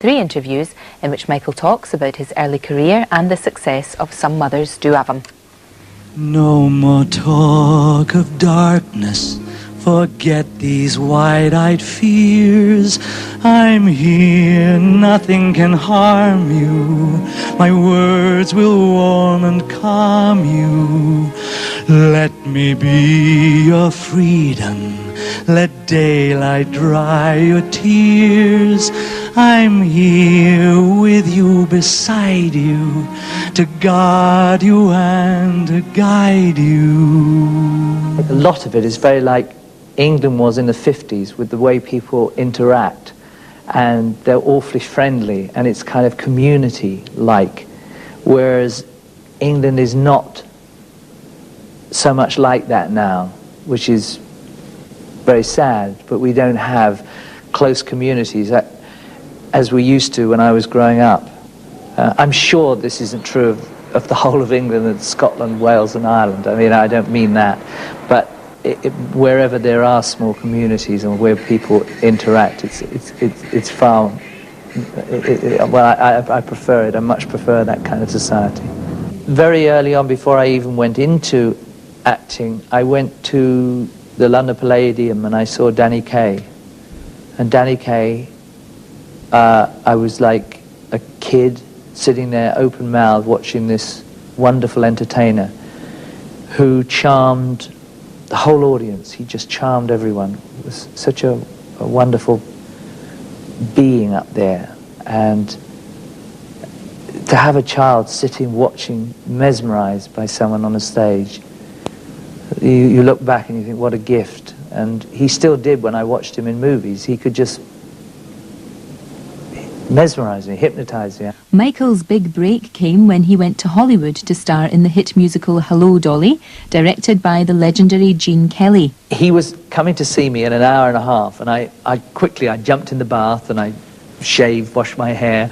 3 interviews in which Michael talks about his early career and the success of Some Mothers Do Have 'Em. No more talk of darkness, forget these wide-eyed fears. I'm here, nothing can harm you. My words will warm and calm you. Let me be your freedom. Let daylight dry your tears. I'm here with you, beside you, to guard you and to guide you. A lot of it is very like England was in the 50s, with the way people interact, and they're awfully friendly, and it's kind of community-like, whereas England is not so much like that now, which is very sad. But we don't have close communities as we used to when I was growing up. I'm sure this isn't true of the whole of England and Scotland, Wales and Ireland. I mean, I don't mean that, but wherever there are small communities and where people interact, it's far. I prefer it. I much prefer that kind of society. Very early on, before I even went into acting, I went to the London Palladium and I saw Danny Kaye. And Danny Kaye, I was like a kid sitting there open-mouthed watching this wonderful entertainer who charmed the whole audience. He just charmed everyone. It was such a wonderful being up there. And to have a child sitting watching, mesmerized by someone on a stage, you look back and you think, what a gift. And he still did when I watched him in movies. He could just mesmerise me, hypnotise me. Michael's big break came when he went to Hollywood to star in the hit musical Hello, Dolly, directed by the legendary Gene Kelly. He was coming to see me in an hour and a half, and I jumped in the bath and I shaved, washed my hair,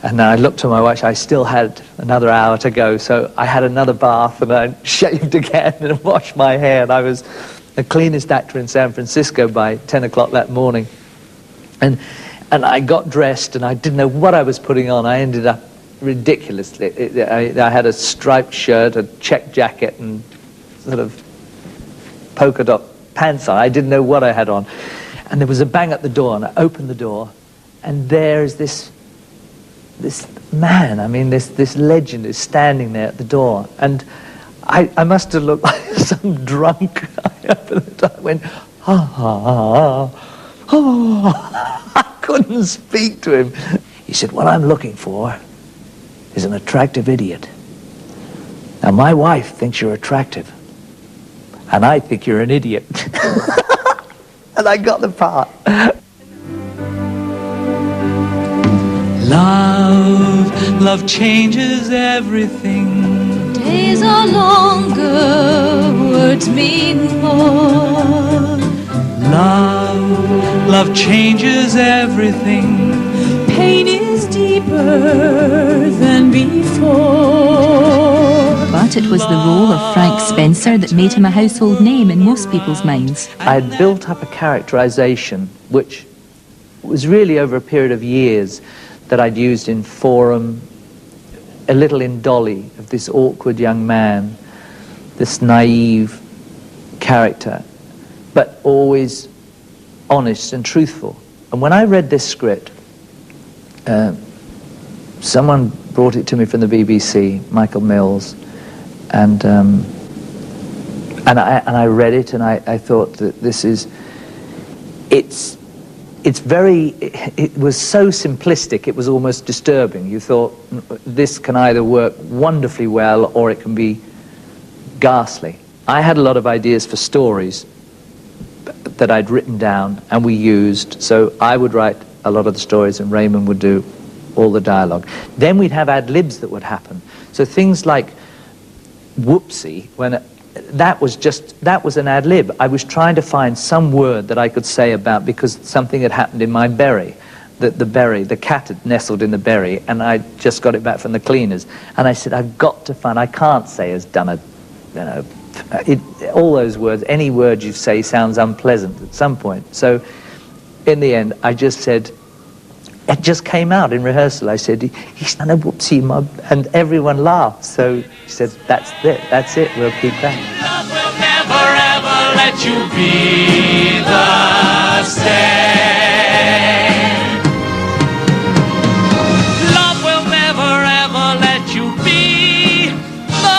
and then I looked at my watch. I still had another hour to go, so I had another bath and I shaved again and washed my hair, and I was the cleanest actor in San Francisco by 10 o'clock that morning. And I got dressed and I didn't know what I was putting on. I ended up ridiculously. I had a striped shirt, a check jacket and sort of polka dot pants on. I didn't know what I had on. And there was a bang at the door, and I opened the door, and there's this man, I mean, this legend is standing there at the door. And I must have looked like some drunk. I went, I couldn't speak to him. He said, what I'm looking for is an attractive idiot. Now, my wife thinks you're attractive, and I think you're an idiot. And I got the part. Love changes everything. Days are longer, words mean more. Love changes everything. Pain is deeper than before. But it was the role of Frank Spencer that made him a household name in most people's minds. I had built up a characterization which was really over a period of years that I'd used in Forum, a little in Dolly, of this awkward young man, this naive character, but always honest and truthful. And when I read this script, someone brought it to me from the BBC, Michael Mills, and I read it, and I thought that this is, it was so simplistic, it was almost disturbing. You thought, this can either work wonderfully well or it can be ghastly. I had a lot of ideas for stories that I'd written down and we used, so I would write a lot of the stories and Raymond would do all the dialogue. Then we'd have ad-libs that would happen. So things like whoopsie, when that was an ad-lib. I was trying to find some word that I could say about, because something had happened in my berry. The cat had nestled in the berry, and I just got it back from the cleaners. And I said, I've got to find, I can't say has done a, you know, all those words, any word you say sounds unpleasant at some point. So in the end, I just said, it just came out in rehearsal. I said, he's done a whoopsie, and everyone laughed. So he said, that's it, we'll keep that. Love will never ever let you be the same. Love will never ever let you be the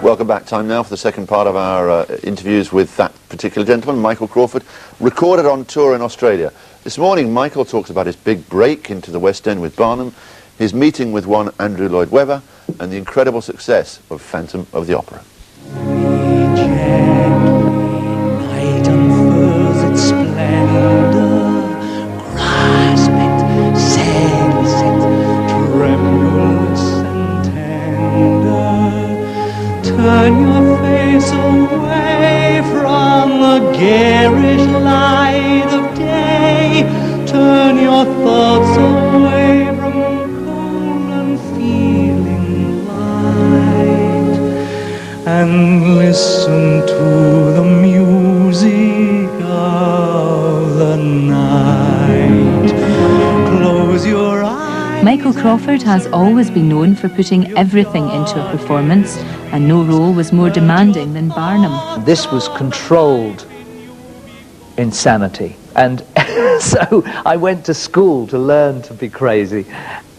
Welcome back. Time now for the second part of our interviews with that particular gentleman, Michael Crawford, recorded on tour in Australia. This morning, Michael talks about his big break into the West End with Barnum, his meeting with one Andrew Lloyd Webber, and the incredible success of Phantom of the Opera. Night unfurls its splendor, grasp it, sense it, tremulous and tender. Turn your face away from the garish light of day. Turn your thoughts away from cold and feeling light, and listen to the music of the night. Close your eyes. Michael Crawford has always been known for putting everything into a performance, and no role was more demanding than Barnum. This was controlled insanity. And so I went to school to learn to be crazy.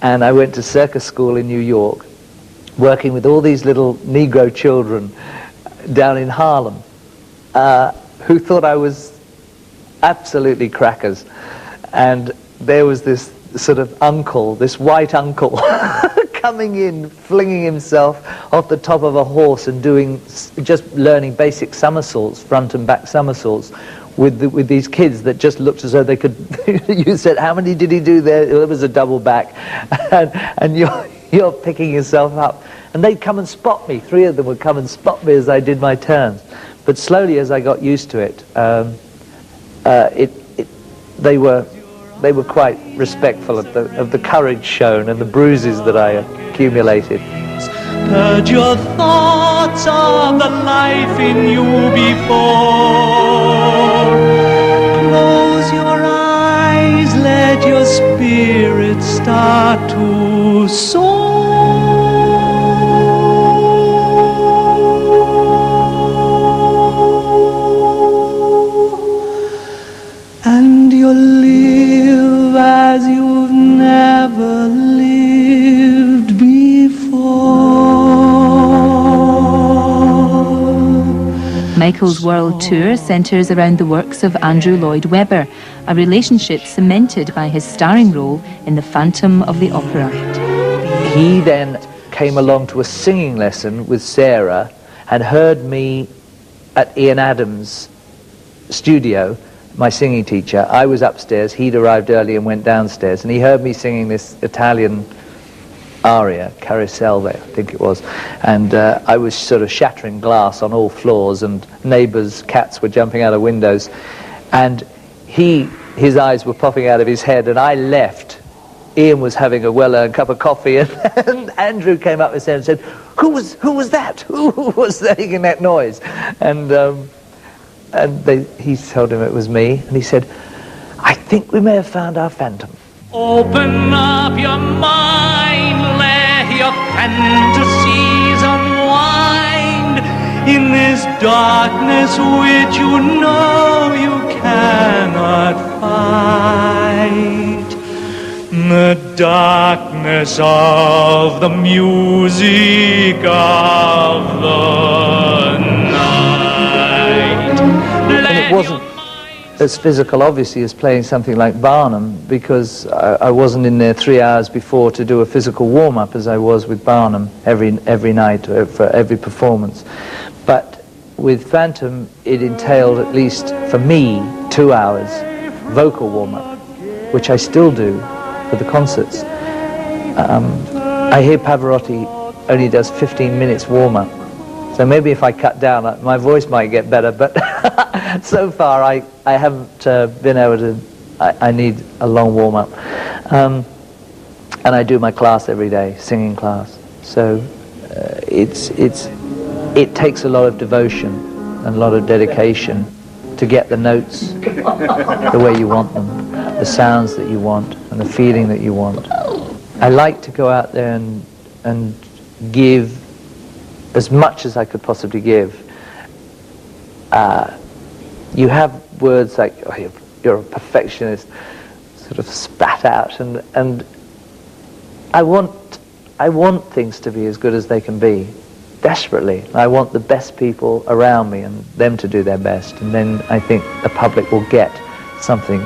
And I went to circus school in New York, working with all these little Negro children down in Harlem, who thought I was absolutely crackers. And there was this sort of uncle, this white uncle, coming in, flinging himself off the top of a horse and just learning basic somersaults, front and back somersaults, with these kids that just looked as though they could. You said, how many did he do there? It was a double back, and you're picking yourself up. And they'd come and spot me. 3 of them would come and spot me as I did my turns. But slowly, as I got used to it, they were quite respectful of the courage shown and the bruises that I accumulated. Purge your thoughts of the life in you before. Close your eyes, let your spirit start to soar. And you'll live as you've never lived before. Michael's world tour centres around the works of Andrew Lloyd Webber, a relationship cemented by his starring role in The Phantom of the Opera. He then came along to a singing lesson with Sarah and heard me at Ian Adams' studio, my singing teacher. I was upstairs, he'd arrived early and went downstairs, and he heard me singing this Italian aria, Carousel, I think it was, and I was sort of shattering glass on all floors, and neighbours' cats were jumping out of windows, and his eyes were popping out of his head, and I left. Ian was having a well-earned cup of coffee, and Andrew came up and said, who was that? Who was making that noise? And he told him it was me, and he said, I think we may have found our Phantom. Open up your mind, let your fantasies unwind in this darkness which you know you cannot fight. The darkness of the music of the night. And it wasn't as physical, obviously, as playing something like Barnum, because I wasn't in there 3 hours before to do a physical warm-up as I was with Barnum every night for every performance. But with Phantom, it entailed, at least for me, 2 hours vocal warm-up, which I still do for the concerts. I hear Pavarotti only does 15 minutes warm-up So maybe if I cut down, my voice might get better, but so far I haven't been able to. I need a long warm-up. And I do my class every day, singing class. So it takes a lot of devotion and a lot of dedication to get the notes the way you want them, the sounds that you want, and the feeling that you want. I like to go out there and give as much as I could possibly give. You have words like, oh, you're a perfectionist, sort of spat out, and I want things to be as good as they can be, desperately. I want the best people around me and them to do their best, and then I think the public will get something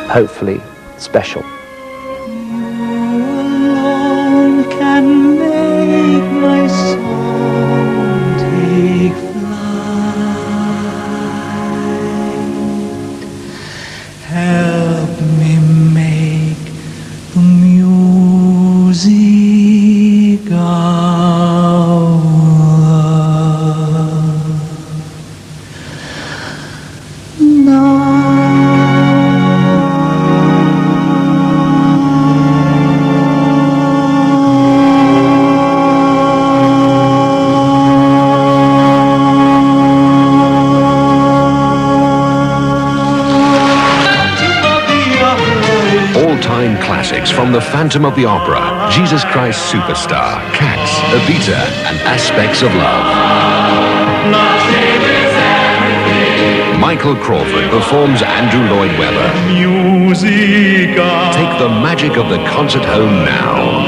hopefully special. Can make my song take flight. Help me make the music of love. From the Phantom of the Opera, Jesus Christ Superstar, Cats, Evita, and Aspects of Love. Michael Crawford performs Andrew Lloyd Webber. Take the magic of the concert home now.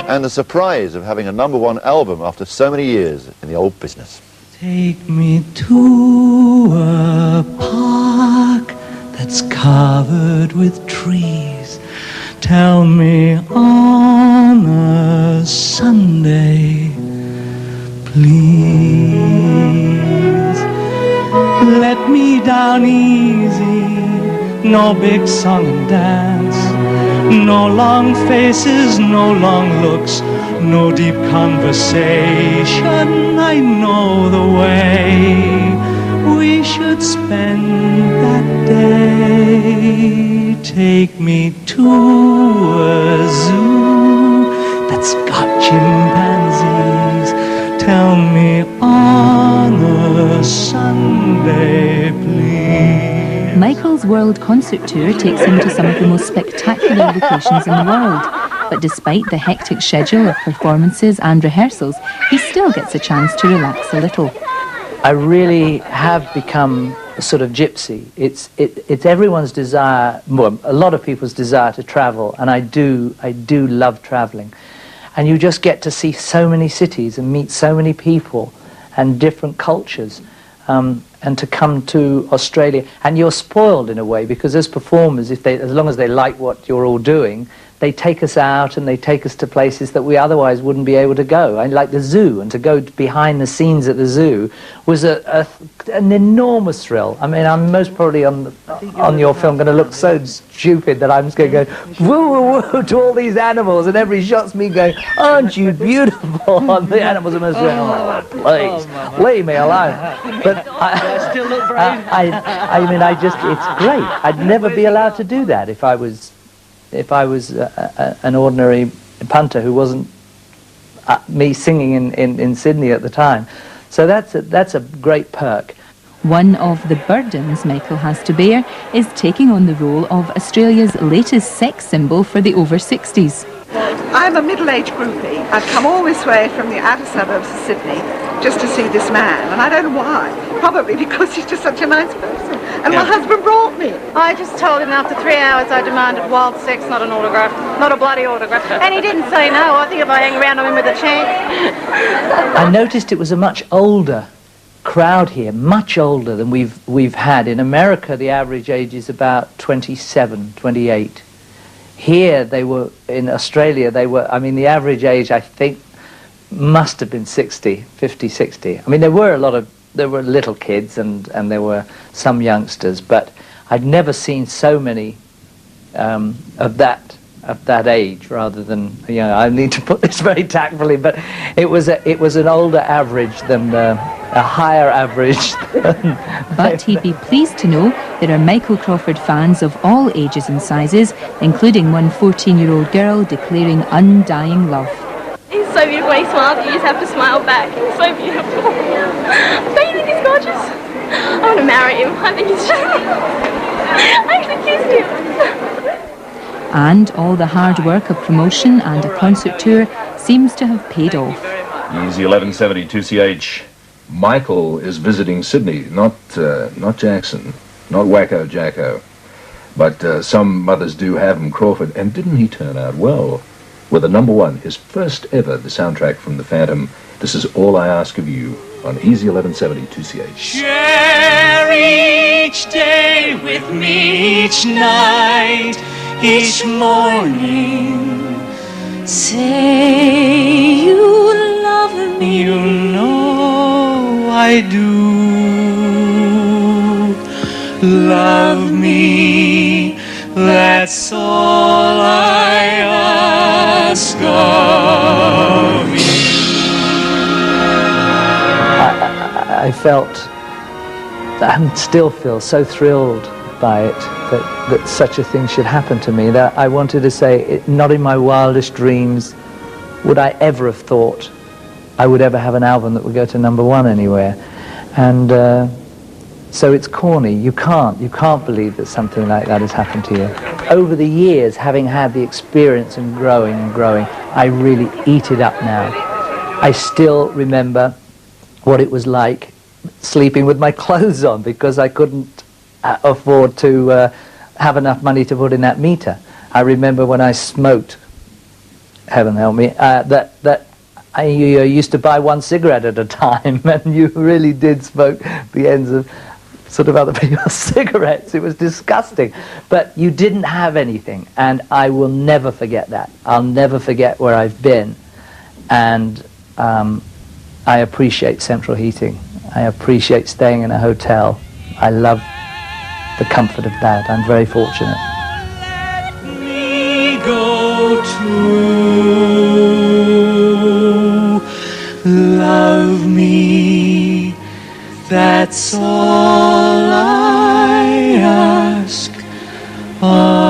And the surprise of having a #1 album after so many years in the old business. Take me to a park that's covered with trees. Tell me on a Sunday, please. Let me down easy, no big song and dance, no long faces, no long looks, no deep conversation. I know the way we should spend that day. Take me to a zoo that's got chimpanzees. Tell me on a Sunday, please. Michael's world concert tour takes him to some of the most spectacular locations in the world. But despite the hectic schedule of performances and rehearsals, he still gets a chance to relax a little. I really have become a sort of gypsy. It's everyone's desire, well, a lot of people's desire to travel, and I do love traveling. And you just get to see so many cities and meet so many people and different cultures, and to come to Australia. And you're spoiled in a way, because as performers, as long as they like what you're all doing, they take us out and they take us to places that we otherwise wouldn't be able to go. I like the zoo, and to go behind the scenes at the zoo was an enormous thrill. I mean, I'm most probably on your film going to look so stupid that I'm just going to go woo woo woo to all these animals, and every shot's me going, "Aren't you beautiful?" And the animals are most going, "Oh, please, leave me alone." But I still look brave. I mean, it's great. I'd never be allowed to do that if I was an ordinary punter who wasn't me singing in Sydney at the time. So that's a great perk. One of the burdens Michael has to bear is taking on the role of Australia's latest sex symbol for the over 60s. I'm a middle-aged groupie. I've come all this way from the outer suburbs of Sydney just to see this man, and I don't know why. Probably because he's just such a nice person. And my husband brought me. I just told him after 3 hours I demanded wild sex, not an autograph. Not a bloody autograph. And he didn't say no. I think if I hang around on him with a chance. I noticed it was a much older crowd here, much older than we've had. In America, the average age is about 27, 28. Here, in Australia, I mean, the average age, I think, must have been 60, 50, 60. I mean, there were little kids and there were some youngsters, but I'd never seen so many of that at that age, rather than, you know, I need to put this very tactfully, but it was an older average than a higher average. But he'd be pleased to know there are Michael Crawford fans of all ages and sizes, including one 14-year-old girl declaring undying love. He's so beautiful. He smiles, you just have to smile back. He's so beautiful. Don't you think he's gorgeous? I want to marry him. I think he's just... I actually kissed him. And all the hard work of promotion and a concert tour seems to have paid off. Easy 1170 2CH. Michael is visiting Sydney, not Jackson, not Wacko Jacko. But some mothers do have him, Crawford, and didn't he turn out well? With a #1, his first ever, the soundtrack from The Phantom. This is All I Ask of You on Easy 1170 2CH. Share each day with me, each night, each morning. Say you love me, you know I do. Love me, that's all I ask of you. I felt, and still feel, so thrilled by it that such a thing should happen to me, that I wanted to say, not in my wildest dreams would I ever have thought I would ever have an album that would go to #1 anywhere. And so it's corny. You can't believe that something like that has happened to you. Over the years, having had the experience and growing, I really eat it up now. I still remember what it was like sleeping with my clothes on because I couldn't afford to have enough money to put in that meter. I remember when I smoked, heaven help me, that I used to buy one cigarette at a time, and you really did smoke the ends of sort of other people's cigarettes. It was disgusting. But you didn't have anything, and I will never forget that. I'll never forget where I've been, and I appreciate central heating. I appreciate staying in a hotel. I love the comfort of that. I'm very fortunate. Let me go to love me, that's all I ask of